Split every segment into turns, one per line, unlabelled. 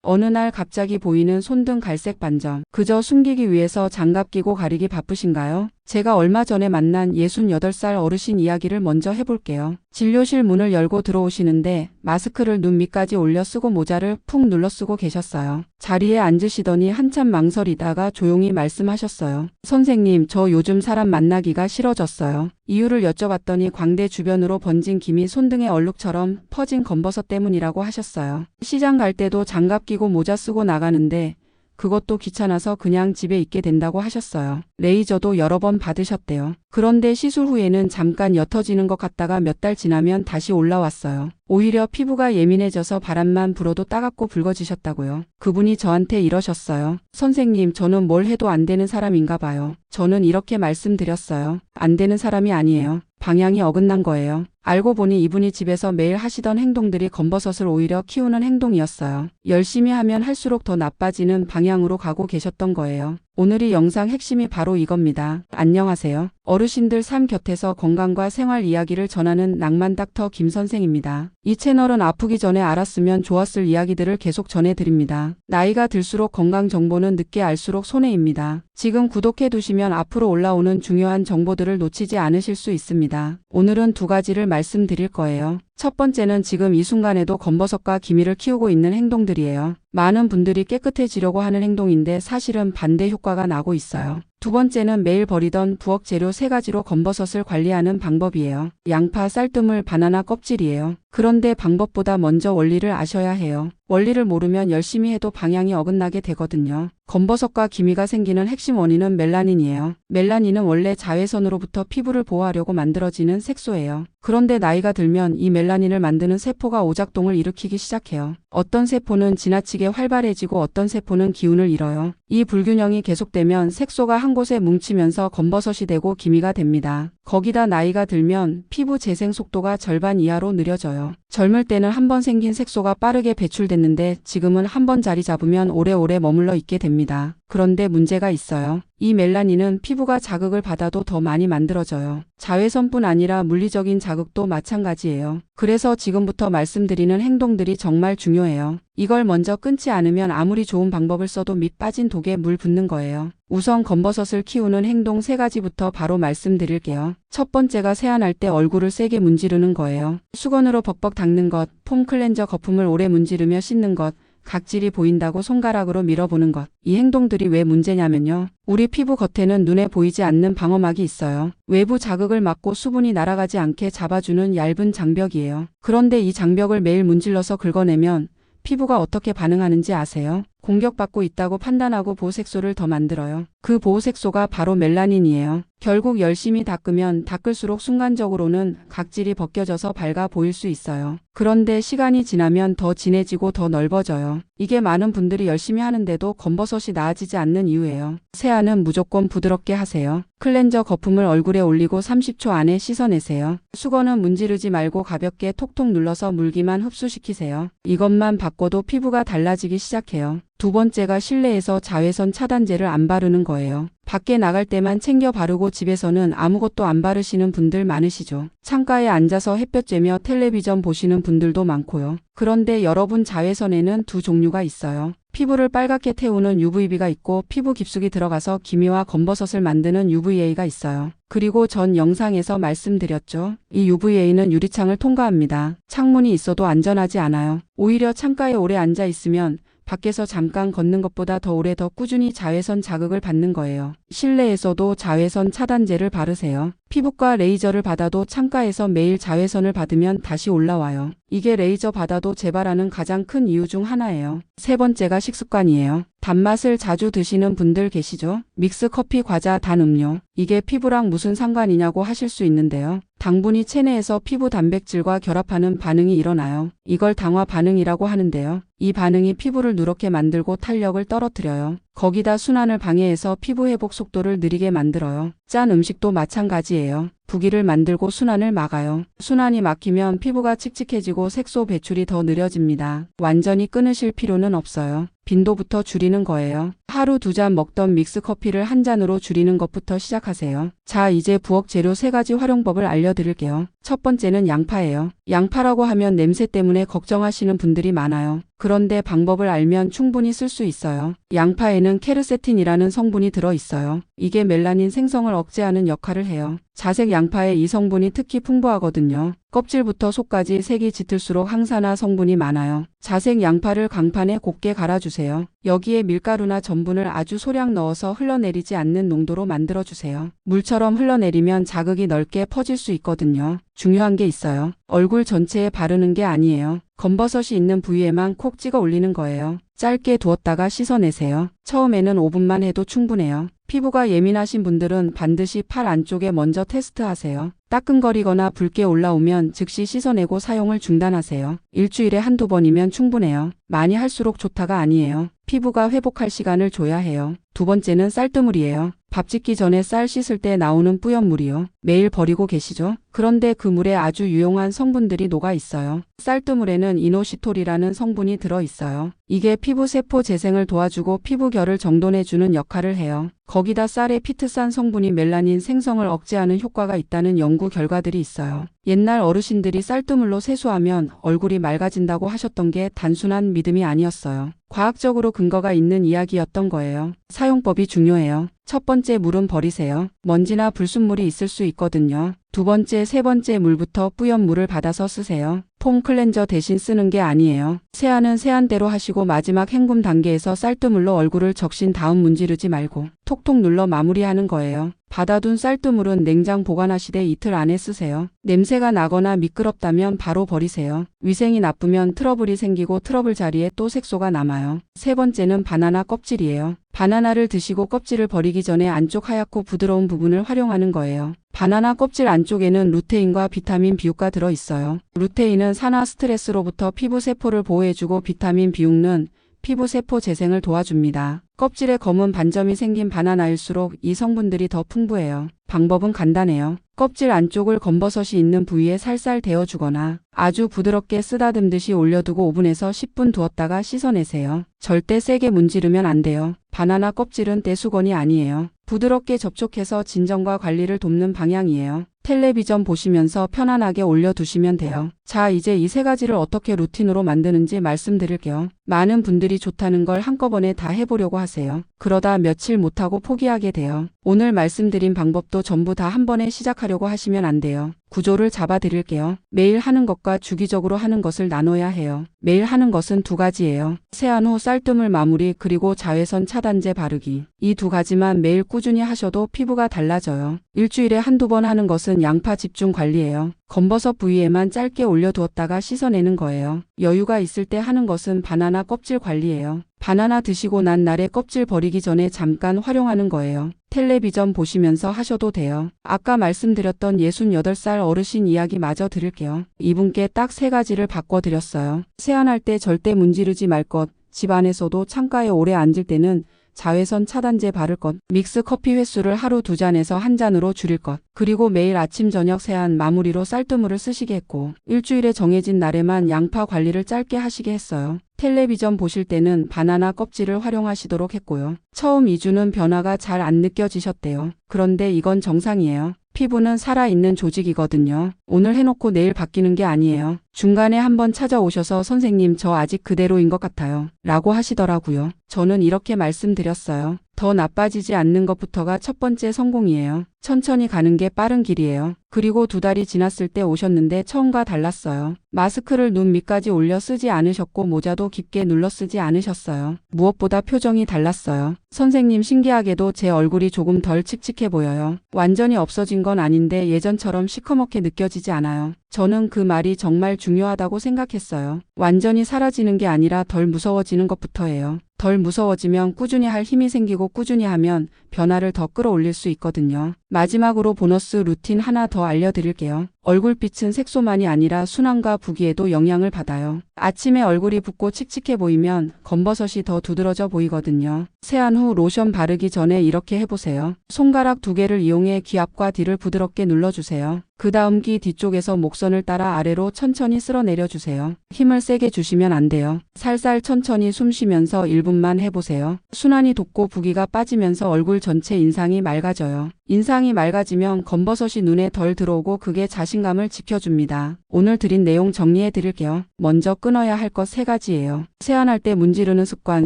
어느 날 갑자기 보이는 손등 갈색 반점. 그저 숨기기 위해서 장갑 끼고 가리기 바쁘신가요? 제가 얼마 전에 만난 68살 어르신 이야기를 먼저 해볼게요. 진료실 문을 열고 들어오시는데 마스크를 눈 밑까지 올려 쓰고 모자를 푹 눌러 쓰고 계셨어요. 자리에 앉으시더니 한참 망설이다가 조용히 말씀하셨어요. 선생님, 저 요즘 사람 만나기가 싫어졌어요. 이유를 여쭤봤더니 광대 주변으로 번진 김이 손등에 얼룩처럼 퍼진 검버섯 때문이라고 하셨어요. 시장 갈 때도 장갑 끼고 모자 쓰고 나가는데 그것도 귀찮아서 그냥 집에 있게 된다고 하셨어요. 레이저도 여러 번 받으셨대요. 그런데 시술 후에는 잠깐 옅어지는 것 같다가 몇 달 지나면 다시 올라왔어요. 오히려 피부가 예민해져서 바람만 불어도 따갑고 붉어지셨다고요. 그분이 저한테 이러셨어요. 선생님, 저는 뭘 해도 안 되는 사람인가 봐요. 저는 이렇게 말씀드렸어요. 안 되는 사람이 아니에요. 방향이 어긋난 거예요. 알고 보니 이분이 집에서 매일 하시던 행동들이 검버섯을 오히려 키우는 행동이었어요. 열심히 하면 할수록 더 나빠지는 방향으로 가고 계셨던 거예요. 오늘의 영상 핵심이 바로 이겁니다. 안녕하세요. 어르신들 삶 곁에서 건강과 생활 이야기를 전하는 낭만 닥터 김 선생입니다. 이 채널은 아프기 전에 알았으면 좋았을 이야기들을 계속 전해드립니다. 나이가 들수록 건강 정보는 늦게 알수록 손해입니다. 지금 구독해 두시면 앞으로 올라오는 중요한 정보들을 놓치지 않으실 수 있습니다. 오늘은 두 가지를 말씀드릴 거예요. 첫 번째는 지금 이 순간에도 검버섯과 기미를 키우고 있는 행동들이에요. 많은 분들이 깨끗해지려고 하는 행동인데 사실은 반대 효과가 나고 있어요. 두 번째는 매일 버리던 부엌 재료 3가지로 검버섯을 관리하는 방법이에요. 양파, 쌀뜨물, 바나나 껍질이에요. 그런데 방법보다 먼저 원리를 아셔야 해요. 원리를 모르면 열심히 해도 방향이 어긋나게 되거든요. 검버섯과 기미가 생기는 핵심 원인은 멜라닌이에요. 멜라닌은 원래 자외선으로부터 피부를 보호하려고 만들어지는 색소예요. 그런데 나이가 들면 이 멜라닌을 만드는 세포가 오작동을 일으키기 시작해요. 어떤 세포는 지나치게 활발해지고 어떤 세포는 기운을 잃어요. 이 불균형이 계속되면 색소가 한 곳에 뭉치면서 검버섯이 되고 기미가 됩니다. 거기다 나이가 들면 피부 재생 속도가 절반 이하로 느려져요. 젊을 때는 한 번 생긴 색소가 빠르게 배출됐는데 지금은 한 번 자리 잡으면 오래오래 머물러 있게 됩니다. 그런데 문제가 있어요. 이 멜라닌은 피부가 자극을 받아도 더 많이 만들어져요. 자외선뿐 아니라 물리적인 자극도 마찬가지예요. 그래서 지금부터 말씀드리는 행동들이 정말 중요해요. 이걸 먼저 끊지 않으면 아무리 좋은 방법을 써도 밑 빠진 독에 물 붓는 거예요. 우선 검버섯을 키우는 행동 3가지부터 바로 말씀드릴게요. 첫 번째가 세안할 때 얼굴을 세게 문지르는 거예요. 수건으로 벅벅 닦는 것, 폼 클렌저 거품을 오래 문지르며 씻는 것, 각질이 보인다고 손가락으로 밀어보는 것. 이 행동들이 왜 문제냐면요. 우리 피부 겉에는 눈에 보이지 않는 방어막이 있어요. 외부 자극을 막고 수분이 날아가지 않게 잡아주는 얇은 장벽이에요. 그런데 이 장벽을 매일 문질러서 긁어내면 피부가 어떻게 반응하는지 아세요? 공격받고 있다고 판단하고 보호색소를 더 만들어요. 그 보호색소가 바로 멜라닌이에요. 결국 열심히 닦으면 닦을수록 순간적으로는 각질이 벗겨져서 밝아 보일 수 있어요. 그런데 시간이 지나면 더 진해지고 더 넓어져요. 이게 많은 분들이 열심히 하는데도 검버섯이 나아지지 않는 이유예요. 세안은 무조건 부드럽게 하세요. 클렌저 거품을 얼굴에 올리고 30초 안에 씻어내세요. 수건은 문지르지 말고 가볍게 톡톡 눌러서 물기만 흡수시키세요. 이것만 바꿔도 피부가 달라지기 시작해요. 두 번째가 실내에서 자외선 차단제를 안 바르는 거예요. 밖에 나갈 때만 챙겨 바르고 집에서는 아무것도 안 바르시는 분들 많으시죠. 창가에 앉아서 햇볕 쬐며 텔레비전 보시는 분들도 많고요. 그런데 여러분, 자외선에는 두 종류가 있어요. 피부를 빨갛게 태우는 UVB가 있고 피부 깊숙이 들어가서 기미와 검버섯을 만드는 UVA가 있어요. 그리고 전 영상에서 말씀드렸죠. 이 UVA는 유리창을 통과합니다. 창문이 있어도 안전하지 않아요. 오히려 창가에 오래 앉아 있으면 밖에서 잠깐 걷는 것보다 더 오래 더 꾸준히 자외선 자극을 받는 거예요. 실내에서도 자외선 차단제를 바르세요. 피부과 레이저를 받아도 창가에서 매일 자외선을 받으면 다시 올라와요. 이게 레이저 받아도 재발하는 가장 큰 이유 중 하나예요. 세 번째가 식습관이에요. 단맛을 자주 드시는 분들 계시죠? 믹스 커피, 과자, 단 음료. 이게 피부랑 무슨 상관이냐고 하실 수 있는데요. 당분이 체내에서 피부 단백질과 결합하는 반응이 일어나요. 이걸 당화 반응이라고 하는데요. 이 반응이 피부를 누렇게 만들고 탄력을 떨어뜨려요. 거기다 순환을 방해해서 피부 회복 속도를 느리게 만들어요. 짠 음식도 마찬가지예요. 부기를 만들고 순환을 막아요. 순환이 막히면 피부가 칙칙해지고 색소 배출이 더 느려집니다. 완전히 끊으실 필요는 없어요. 빈도부터 줄이는 거예요. 하루 2잔 먹던 믹스 커피를 한 잔으로 줄이는 것부터 시작하세요. 자, 이제 부엌 재료 3가지 활용법을 알려드릴게요. 첫 번째는 양파예요. 양파라고 하면 냄새 때문에 걱정하시는 분들이 많아요. 그런데 방법을 알면 충분히 쓸 수 있어요. 양파에는 케르세틴이라는 성분이 들어 있어요. 이게 멜라닌 생성을 억제하는 역할을 해요. 자색 양파에 이 성분이 특히 풍부하거든요. 껍질부터 속까지 색이 짙을수록 항산화 성분이 많아요. 자색 양파를 강판에 곱게 갈아주세요. 여기에 밀가루나 전분을 아주 소량 넣어서 흘러내리지 않는 농도로 만들어주세요. 물처럼 흘러내리면 자극이 넓게 퍼질 수 있거든요. 중요한 게 있어요. 얼굴 전체에 바르는 게 아니에요. 검버섯이 있는 부위에만 콕 찍어 올리는 거예요. 짧게 두었다가 씻어내세요. 처음에는 5분만 해도 충분해요. 피부가 예민하신 분들은 반드시 팔 안쪽에 먼저 테스트하세요. 따끔거리거나 붉게 올라오면 즉시 씻어내고 사용을 중단하세요. 일주일에 한두 번이면 충분해요. 많이 할수록 좋다가 아니에요. 피부가 회복할 시간을 줘야 해요. 두 번째는 쌀뜨물이에요. 밥 짓기 전에 쌀 씻을 때 나오는 뿌연 물이요. 매일 버리고 계시죠? 그런데 그 물에 아주 유용한 성분들이 녹아 있어요. 쌀뜨물에는 이노시톨이라는 성분이 들어 있어요. 이게 피부 세포 재생을 도와주고 피부결을 정돈해주는 역할을 해요. 거기다 쌀에 피트산 성분이 멜라닌 생성을 억제하는 효과가 있다는 연구 결과들이 있어요. 옛날 어르신들이 쌀뜨물로 세수하면 얼굴이 맑아진다고 하셨던 게 단순한 믿음이 아니었어요. 과학적으로 근거가 있는 이야기였던 거예요. 사용법이 중요해요. 첫 번째, 물은 버리세요. 먼지나 불순물이 있을 수 있거든요. 두 번째, 세 번째 물부터 뿌연 물을 받아서 쓰세요. 폼 클렌저 대신 쓰는 게 아니에요. 세안은 세안대로 하시고 마지막 헹굼 단계에서 쌀뜨물로 얼굴을 적신 다음 문지르지 말고 톡톡 눌러 마무리하는 거예요. 받아둔 쌀뜨물은 냉장 보관하시되 이틀 안에 쓰세요. 냄새가 나거나 미끄럽다면 바로 버리세요. 위생이 나쁘면 트러블이 생기고 트러블 자리에 또 색소가 남아요. 세 번째는 바나나 껍질이에요. 바나나를 드시고 껍질을 버리기 전에 안쪽 하얗고 부드러운 부분을 활용하는 거예요. 바나나 껍질 안쪽에는 루테인과 비타민 B6가 들어있어요. 루테인은 산화 스트레스로부터 피부 세포를 보호해주고 비타민 B6는 피부 세포 재생을 도와줍니다. 껍질에 검은 반점이 생긴 바나나일수록 이 성분들이 더 풍부해요. 방법은 간단해요. 껍질 안쪽을 검버섯이 있는 부위에 살살 데워주거나 아주 부드럽게 쓰다듬듯이 올려두고 오븐에서 10분 두었다가 씻어내세요. 절대 세게 문지르면 안 돼요. 바나나 껍질은 떼수건이 아니에요. 부드럽게 접촉해서 진정과 관리를 돕는 방향이에요. 텔레비전 보시면서 편안하게 올려두시면 돼요. 자, 이제 이 세 가지를 어떻게 루틴으로 만드는지 말씀드릴게요. 많은 분들이 좋다는 걸 한꺼번에 다 해보려고 하세요. 그러다 며칠 못하고 포기하게 돼요. 오늘 말씀드린 방법도 전부 다 한 번에 시작하려고 하시면 안 돼요. 구조를 잡아 드릴게요. 매일 하는 것과 주기적으로 하는 것을 나눠야 해요. 매일 하는 것은 두 가지예요. 세안 후 쌀뜨물 마무리 그리고 자외선 차단제 바르기. 이 두 가지만 매일 꾸준히 하셔도 피부가 달라져요. 일주일에 한두 번 하는 것은 양파 집중 관리예요. 검버섯 부위에만 짧게 올려두었다가 씻어내는 거예요. 여유가 있을 때 하는 것은 바나나 껍질 관리예요. 바나나 드시고 난 날에 껍질 버리기 전에 잠깐 활용하는 거예요. 텔레비전 보시면서 하셔도 돼요. 아까 말씀드렸던 68살 어르신 이야기 마저 드릴게요. 이분께 딱 세 가지를 바꿔드렸어요. 세안할 때 절대 문지르지 말 것, 집 안에서도 창가에 오래 앉을 때는 자외선 차단제 바를 것, 믹스 커피 횟수를 하루 2잔에서 1잔으로 줄일 것, 그리고 매일 아침 저녁 세안 마무리로 쌀뜨물을 쓰시게 했고 일주일에 정해진 날에만 양파 관리를 짧게 하시게 했어요. 텔레비전 보실 때는 바나나 껍질을 활용하시도록 했고요. 처음 2주는 변화가 잘 안 느껴지셨대요. 그런데 이건 정상이에요. 피부는 살아있는 조직이거든요. 오늘 해놓고 내일 바뀌는 게 아니에요. 중간에 한번 찾아오셔서 선생님 저 아직 그대로인 것 같아요. 라고 하시더라고요. 저는 이렇게 말씀드렸어요. 더 나빠지지 않는 것부터가 첫 번째 성공이에요. 천천히 가는 게 빠른 길이에요. 그리고 2달이 지났을 때 오셨는데 처음과 달랐어요. 마스크를 눈 밑까지 올려 쓰지 않으셨고 모자도 깊게 눌러 쓰지 않으셨어요. 무엇보다 표정이 달랐어요. 선생님 신기하게도 제 얼굴이 조금 덜 칙칙해 보여요. 완전히 없어진 건 아닌데 예전처럼 시커멓게 느껴지지 않아요. 저는 그 말이 정말 중요하다고 생각했어요. 완전히 사라지는 게 아니라 덜 무서워지는 것부터예요. 덜 무서워지면 꾸준히 할 힘이 생기고 꾸준히 하면 변화를 더 끌어올릴 수 있거든요. 마지막으로 보너스 루틴 하나 더 알려드릴게요. 얼굴빛은 색소만이 아니라 순환과 부기에도 영향을 받아요. 아침에 얼굴이 붓고 칙칙해 보이면 검버섯이 더 두드러져 보이거든요. 세안 후 로션 바르기 전에 이렇게 해보세요. 손가락 2개를 이용해 귀 앞과 뒤를 부드럽게 눌러주세요. 그 다음 귀 뒤쪽에서 목선을 따라 아래로 천천히 쓸어 내려주세요. 힘을 세게 주시면 안 돼요. 살살 천천히 숨 쉬면서 1분만 해보세요. 순환이 돋고 부기가 빠지면서 얼굴 전체 인상이 맑아져요. 인상이 맑아지면 검버섯이 눈에 덜 들어오고 그게 자신감을 지켜줍니다. 오늘 드린 내용 정리해 드릴게요. 먼저 끊어야 할 것 3가지예요. 세안할 때 문지르는 습관,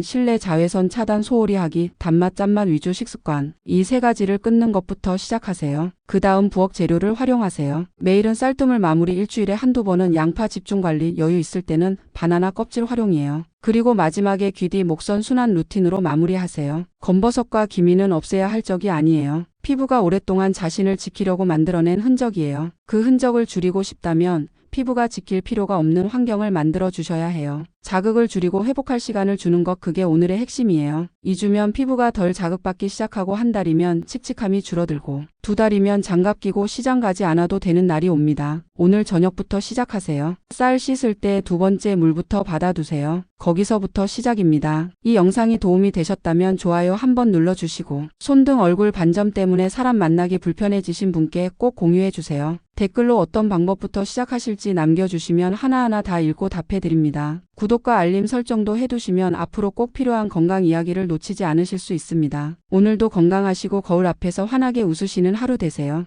실내 자외선 차단 소홀히 하기, 단맛 짠맛 위주 식습관. 이 3가지를 끊는 것부터 시작하세요. 그 다음 부엌 재료를 활용하세요. 매일은 쌀뜨물 마무리, 일주일에 한두 번은 양파 집중 관리, 여유 있을 때는 바나나 껍질 활용이에요. 그리고 마지막에 귀뒤 목선 순환 루틴으로 마무리하세요. 검버섯과 기미는 없애야 할 적이 아니에요. 피부가 오랫동안 자신을 지키려고 만들어낸 흔적이에요. 그 흔적을 줄이고 싶다면 피부가 지킬 필요가 없는 환경을 만들어 주셔야 해요. 자극을 줄이고 회복할 시간을 주는 것, 그게 오늘의 핵심이에요. 2주면 피부가 덜 자극받기 시작하고, 한 달이면 칙칙함이 줄어들고, 2달이면 장갑 끼고 시장 가지 않아도 되는 날이 옵니다. 오늘 저녁부터 시작하세요. 쌀 씻을 때 2번째 물부터 받아두세요. 거기서부터 시작입니다. 이 영상이 도움이 되셨다면 좋아요 한번 눌러주시고, 손등 얼굴 반점 때문에 사람 만나기 불편해지신 분께 꼭 공유해주세요. 댓글로 어떤 방법부터 시작하실지 남겨주시면 하나하나 다 읽고 답해드립니다. 구독과 알림 설정도 해두시면 앞으로 꼭 필요한 건강 이야기를 놓치지 않으실 수 있습니다. 오늘도 건강하시고 거울 앞에서 환하게 웃으시는 하루 되세요.